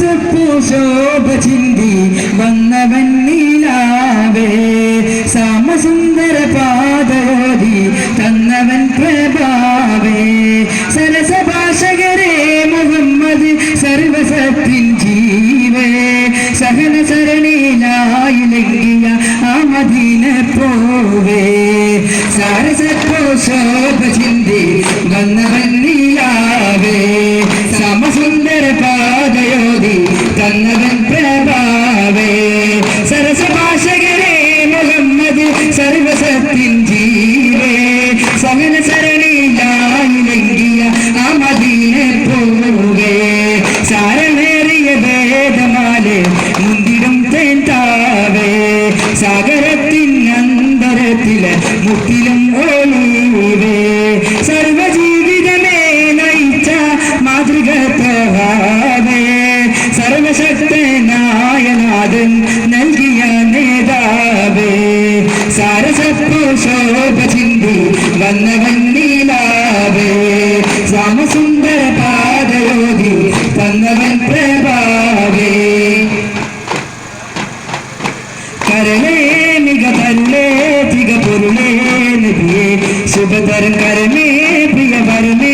ശോഭ ചിന്തി വന്നവൻ നീലാവേ സാമസുന്ദര പാദോതി തന്നവൻ പ്രഭാവേ സരസഭാഷകരേ മുഹമ്മദ് സർവസത്തിൻ ജീവേ സഹന സരണിയിലായിലെങ്കിയ ആ മദീന പോവേ സാരസത്തോ ശോഭ ചിന്തി വന്നവൻ നീലാവേ സമസുന്ദര പാദയോതി തന്നവൻ പ്രഭാവേ സരസഭാഷകരേ മുഹമ്മദ് സർവസത്തിൻ ജീവേ സഹന സരണിയിലായിലെങ്കിയ ആ മദീന പോവേ സാരമേറിയ വേദമാലെ മുന്തിടും തേന്താവേ സാഗരത്തിൻ അന്തരത്തിലെ മുത്തിലും ഒളിവേ സർവജീവിതമേ നയിച്ച മാതൃക പ്രഭാവേ സർവശക്തനായ നാഥൻ നൽകിയ നേതാവേ സാരസപ്പോ ശോഭ ചിന്തി വന്നവൻ നീലാവേ സാമസുന്ദര പാദയോതി തന്നവൻ പ്രഭാവേ കരളേ മികതല്ലേ തികപൊരുളേ നദിയേ ശുഭതരം കരമേ പ്രിയവരമേ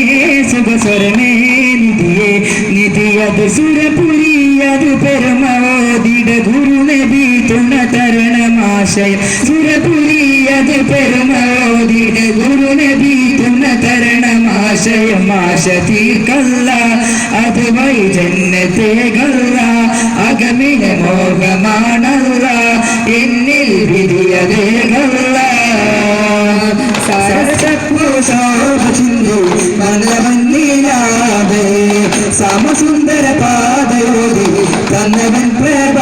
സുഖസ്വരമേ നിധിയേ നിധിയത് സുരപുരിയത് പെരുമോദിട ഗുരുനബി തുണ തരണമാശയ സുരപുരിയത് പെരുമോദിട ഗുരുനബി തുണ തരണമാശയം ആശ തീർക്കല്ല അത് വൈജന്യത്തെ കല്ല അകമിന മോഹമാണല്ല എന്നിൽ വിധിയതേ കല്ല സമസുന്ദര പാദയോതി തന്നവൻ പ്രഭ